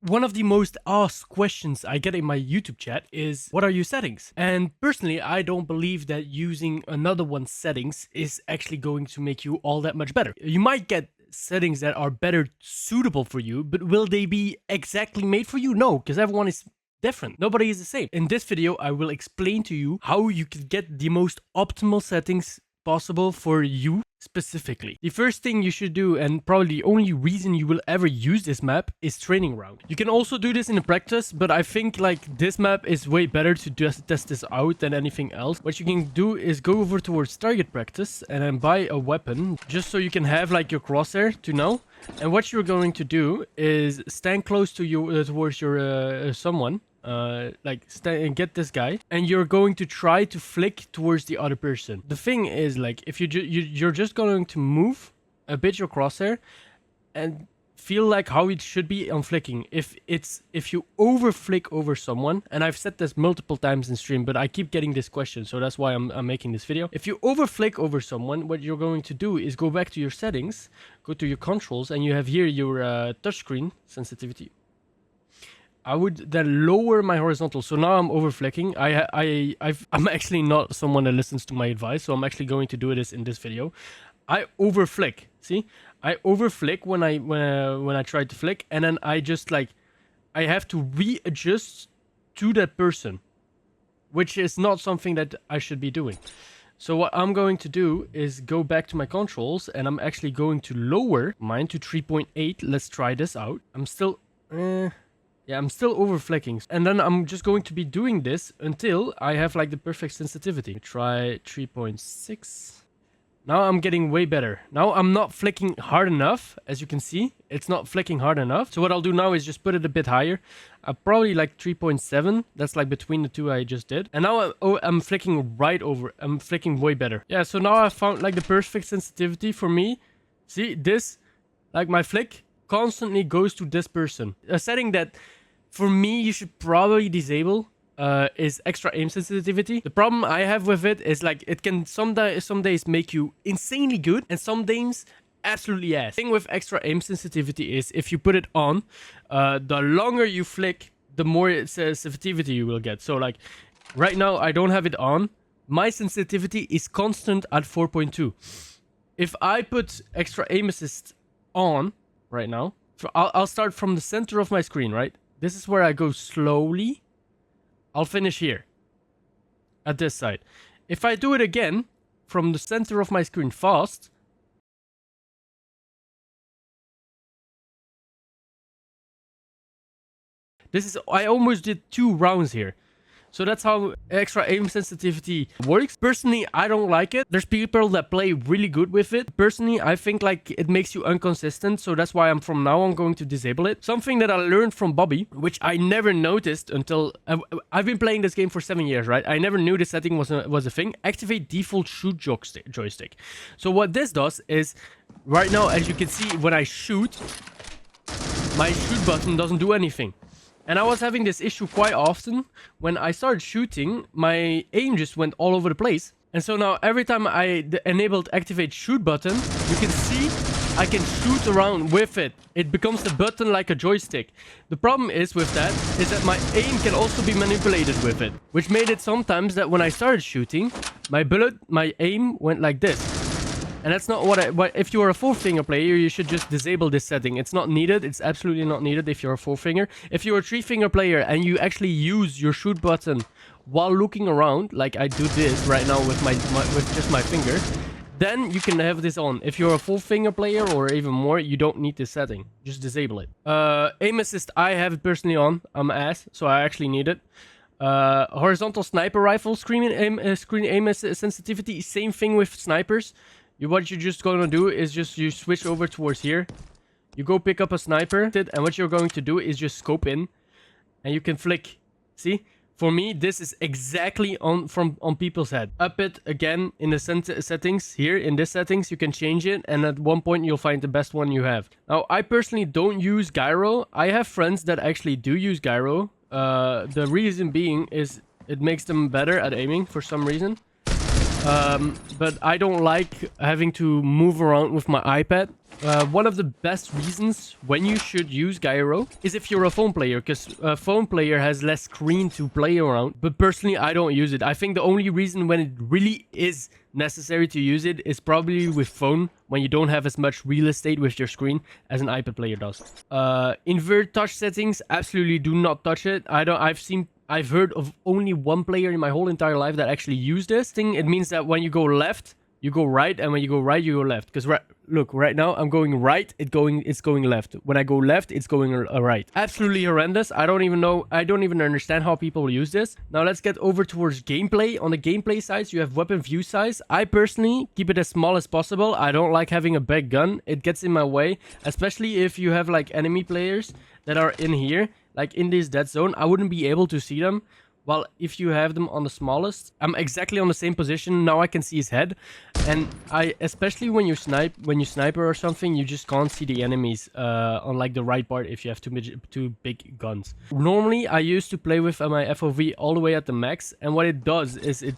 One of the most asked questions I get in my YouTube chat is, what are your settings? And personally, I don't believe that using another one's settings is actually going to make you all that much better. You might get settings that are better suitable for you, but will they be exactly made for you? No, because everyone is different. Nobody is the same. In this video, I will explain to you how you can get the most optimal settings possible for you specifically. The first thing you should do, and probably the only reason you will ever use this map, is training round. You can also do this in the practice, but I think like this map is way better to just test this out than anything else. What you can do is go over towards target practice and then buy a weapon just so you can have like your crosshair to know. And what you're going to do is stand close to you towards your someone. Get this guy, and you're going to try to flick towards the other person. The thing is, like, if you're just going to move a bit your crosshair and feel like how it should be on flicking. If you over flick over someone, and I've said this multiple times in stream, but I keep getting this question, so that's why I'm making this video. If you over flick over someone, what you're going to do is go back to your settings, go to your controls, and you have here your touchscreen sensitivity. I would then lower my horizontal. So now I'm over flicking. I'm actually not someone that listens to my advice, so I'm actually going to do this in this video. I over flick. See, I over flick when I try to flick, and then I just like I have to readjust to that person, which is not something that I should be doing. So what I'm going to do is go back to my controls, and I'm actually going to lower mine to 3.8. Let's try this out. I'm still. Yeah, I'm still over flicking. And then I'm just going to be doing this until I have like the perfect sensitivity. Try 3.6. Now I'm getting way better. Now I'm not flicking hard enough. As you can see, it's not flicking hard enough. So what I'll do now is just put it a bit higher. Probably like 3.7. That's like between the two I just did. And now I'm flicking right over. I'm flicking way better. Yeah, so now I found like the perfect sensitivity for me. See, this, like my flick constantly goes to this person. A setting that for me you should probably disable is extra aim sensitivity. The problem I have with it is like it can some days make you insanely good and some days absolutely ass. The thing with extra aim sensitivity is if you put it on, the longer you flick, the more sensitivity you will get. So like right now I don't have it on. My sensitivity is constant at 4.2. If I put extra aim assist on right now, so I'll start from the center of my screen, right? This is where I go slowly. I'll finish here at this side. If I do it again from the center of my screen fast, I almost did 2 rounds here. So that's how extra aim sensitivity works. Personally, I don't like it. There's people that play really good with it. Personally, I think like it makes you inconsistent. So that's why from now on going to disable it. Something that I learned from Bobby, which I never noticed until I've been playing this game for 7 years, right? I never knew this setting was a thing. Activate default shoot joystick. So what this does is right now, as you can see, when I shoot, my shoot button doesn't do anything. And I was having this issue quite often. When I started shooting, my aim just went all over the place. And so now every time I enabled activate shoot button, you can see I can shoot around with it. It becomes the button like a joystick. The problem is with that is that my aim can also be manipulated with it, which made it sometimes that when I started shooting, my aim went like this. And that's not what if you are a 4-finger player, you should just disable this setting. It's not needed. It's absolutely not needed if you're a 4-finger. If you're a 3-finger player and you actually use your shoot button while looking around, like I do this right now with with just my finger, then you can have this on. If you're a 4-finger player or even more, you don't need this setting. Just disable it. Aim assist, I have it personally on. I'm ass, so I actually need it. Horizontal sniper rifle screen aim sensitivity, same thing with snipers. What you're just going to do is you switch over towards here. You go pick up a sniper. And what you're going to do is just scope in. And you can flick. See? For me, this is exactly on people's head. Up it again in the settings. Here in this settings, you can change it. And at one point, you'll find the best one you have. Now, I personally don't use gyro. I have friends that actually do use gyro. The reason being is it makes them better at aiming for some reason. but I don't like having to move around with my iPad. One of the best reasons when you should use gyro is if you're a phone player, because a phone player has less screen to play around. But personally, I don't use it. I think the only reason when it really is necessary to use it is probably with phone, when you don't have as much real estate with your screen as an iPad player does. Invert touch settings, absolutely do not touch it. I've heard of only one player in my whole entire life that actually used this thing. It means that when you go left, you go right, and when you go right, you go left. Because look, right now I'm going right, it's going left. When I go left, it's going right. Absolutely horrendous. I don't even understand how people use this. Now let's get over towards gameplay. On the gameplay side, you have weapon view size. I personally keep it as small as possible. I don't like having a big gun. It gets in my way, especially if you have like enemy players that are in here, like in this dead zone. I wouldn't be able to see them. Well, if you have them on the smallest, I'm exactly on the same position. Now I can see his head. And especially when you sniper or something, you just can't see the enemies on like the right part if you have two big guns. Normally, I used to play with my FOV all the way at the max. And what it does is it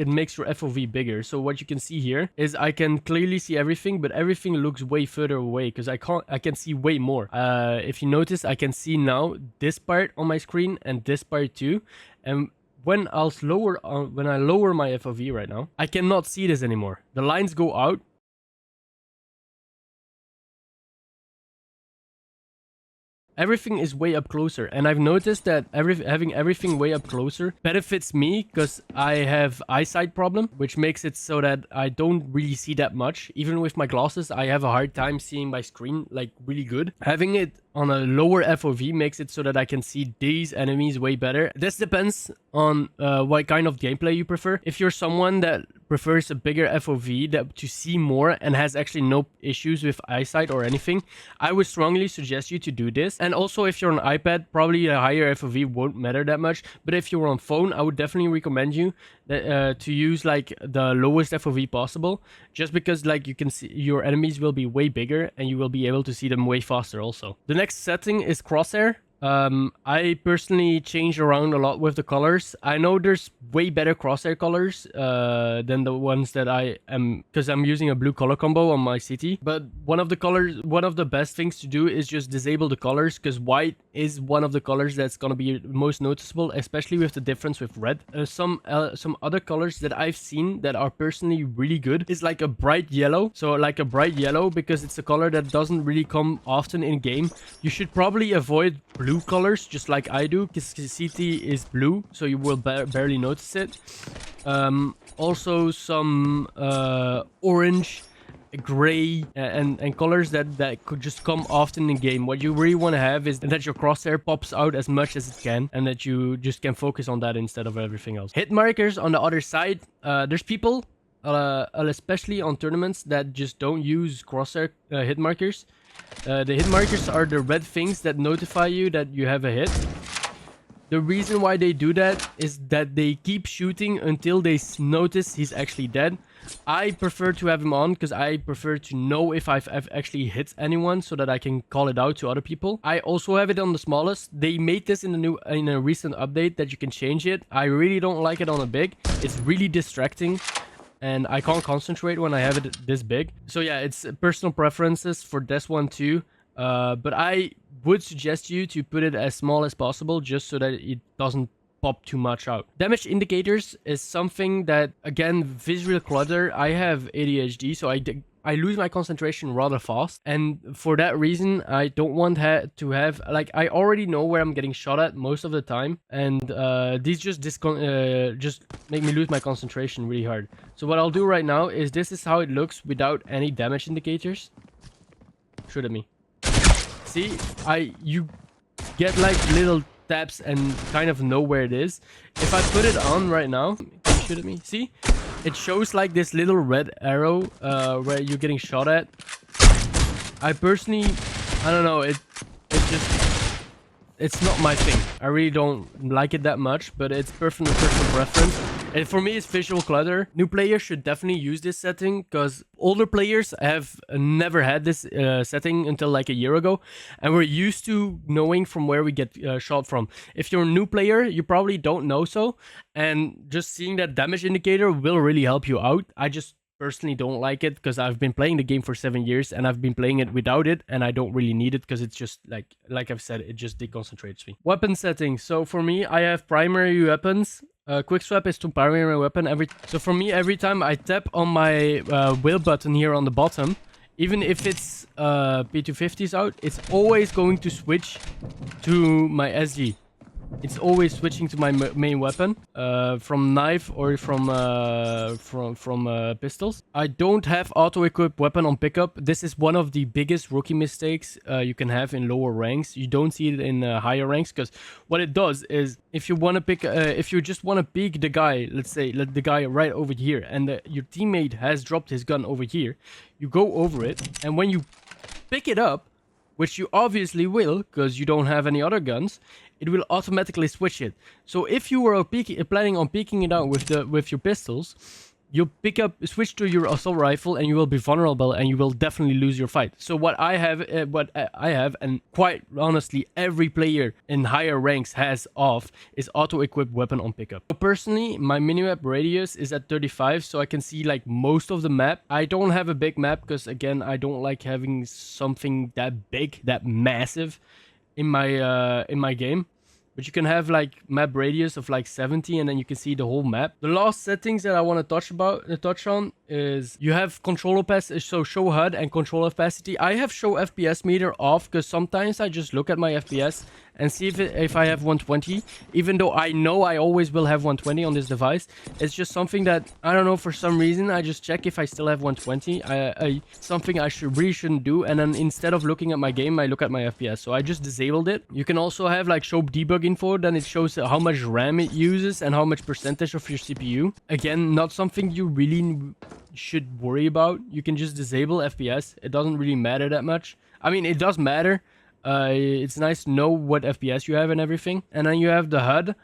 makes your FOV bigger. So what you can see here is I can clearly see everything, but everything looks way further away because I can see way more. If you notice, I can see now this part on my screen and this part too. And when I lower my FOV right now, I cannot see this anymore. The lines go out. Everything is way up closer, and I've noticed that having everything way up closer benefits me because I have eyesight problem, which makes it so that I don't really see that much. Even with my glasses, I have a hard time seeing my screen like really good. Having it on a lower FOV makes it so that I can see these enemies way better. This depends on what kind of gameplay you prefer. If you're someone that prefers a bigger FOV to see more and has actually no issues with eyesight or anything, I would strongly suggest you to do this. And also if you're on iPad, probably a higher FOV won't matter that much. But if you're on phone, I would definitely recommend you that, to use like the lowest FOV possible, just because like you can see your enemies will be way bigger and you will be able to see them way faster also. The next setting is crosshair. I personally change around a lot with the colors. I know there's way better crosshair colors than the ones that I am, because I'm using a blue color combo on my city. But one of the best things to do is just disable the colors, because white is one of the colors that's gonna be most noticeable, especially with the difference with red. Some other colors that I've seen that are personally really good is like a bright yellow. So like a bright yellow, because it's a color that doesn't really come often in game. You should probably avoid blue colors just like I do, because CT is blue, so you will barely notice it. Also some orange, gray, and colors that could just come often in game. What you really want to have is that your crosshair pops out as much as it can, and that you just can focus on that instead of everything else. Hit markers on the other side, there's people especially on tournaments that just don't use crosshair hit markers. The hit markers are the red things that notify you that you have a hit. The reason why they do that is that they keep shooting until they notice he's actually dead. I prefer to have him on because I prefer to know if I've actually hit anyone, so that I can call it out to other people. I also have it on the smallest. They made this in a recent update that you can change it. I really don't like it on a big. It's really distracting, and I can't concentrate when I have it this big. So yeah, it's personal preferences for this one too. But I would suggest you to put it as small as possible, just so that it doesn't pop too much out. Damage indicators is something that, again, visual clutter. I have ADHD, so I lose my concentration rather fast, and for that reason I don't want to have, like, I already know where I'm getting shot at most of the time, and these just make me lose my concentration really hard. So what I'll do right now is, this is how it looks without any damage indicators. Shoot at me. See, you get like little taps and kind of know where it is. If I put it on right now, can you shoot at me? See? It shows like this little red arrow where you're getting shot at. I personally, I don't know, it's not my thing. I really don't like it that much, but it's personal preference. And for me, it's visual clutter. New players should definitely use this setting because older players have never had this setting until like a year ago. And we're used to knowing from where we get shot from. If you're a new player, you probably don't know so. And just seeing that damage indicator will really help you out. I just personally don't like it because I've been playing the game for 7 years and I've been playing it without it, and I don't really need it because it's just like I've said, it just deconcentrates me. Weapon settings. So for me, I have primary weapons. Quick swap is to primary weapon. So for me, every time I tap on my wheel button here on the bottom, even if it's P250s out, it's always going to switch to my SG. It's always switching to my main weapon from knife or from pistols. I don't have auto-equip weapon on pickup. This is one of the biggest rookie mistakes you can have in lower ranks. You don't see it in higher ranks because what it does is if you want to pick, if you just want to peek the guy, let's say the guy right over here, and your teammate has dropped his gun over here, you go over it, and when you pick it up, which you obviously will because you don't have any other guns, it will automatically switch it. So if you were planning on peeking it out with your pistols, you'll switch to your assault rifle, and you will be vulnerable, and you will definitely lose your fight. So what I have, and quite honestly, every player in higher ranks has off, is auto-equip weapon on pickup. So personally, my minimap radius is at 35, so I can see like most of the map. I don't have a big map because again, I don't like having something that big, that massive in my game. But you can have like map radius of like 70, and then you can see the whole map. The last settings that I want to touch on is you have control opacity, so show HUD and control opacity. I have show FPS meter off because sometimes I just look at my FPS and see if I have 120, even though I know I always will have 120 on this device. It's just something that, I don't know, for some reason, I just check if I still have 120. Something I really shouldn't do, and then instead of looking at my game, I look at my FPS. So I just disabled it. You can also have like show debug info, then it shows how much RAM it uses and how much percentage of your CPU. Again, not something you really should worry about. You can just disable FPS. It doesn't really matter that much. I mean, it does matter. It's nice to know what FPS you have and everything. And then you have the HUD.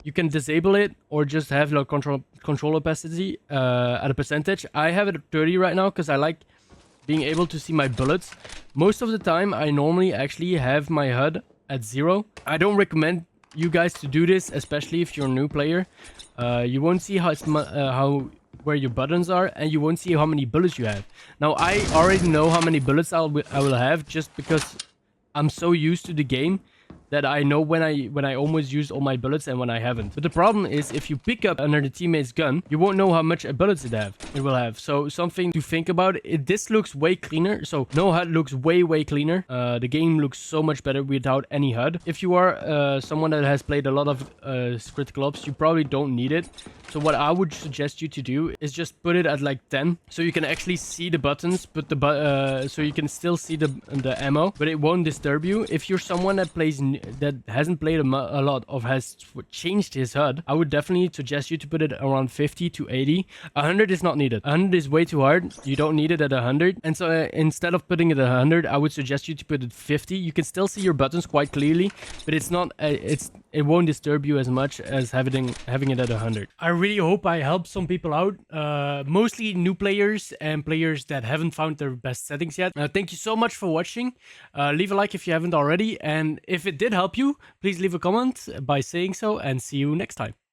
You can disable it or just have like control opacity at a percentage. I have it at 30 right now because I like being able to see my bullets. Most of the time, I normally actually have my HUD at 0. I don't recommend you guys to do this, especially if you're a new player. You won't see where your buttons are, and you won't see how many bullets you have. Now, I already know how many bullets I will have just because I'm so used to the game that I know when I almost used all my bullets and when I haven't. But the problem is, if you pick up another teammate's gun, you won't know how much bullets it will have. So something to think about. This looks way cleaner. So no HUD looks way cleaner. The game looks so much better without any HUD. If you are someone that has played a lot of critical ops, you probably don't need it. So what I would suggest you to do is just put it at like 10, so you can actually see the buttons, so you can still see the ammo, but it won't disturb you. If you're someone that hasn't played a lot or has changed his HUD, I would definitely suggest you to put it around 50 to 80. 100 is not needed. 100 is way too hard. You don't need it at 100. And so instead of putting it at 100, I would suggest you to put it 50. You can still see your buttons quite clearly, but it's not. It won't disturb you as much as having it at 100. I really hope I helped some people out, mostly new players and players that haven't found their best settings yet. Thank you so much for watching. Leave a like if you haven't already, and if it did help you, please leave a comment by saying so, and see you next time.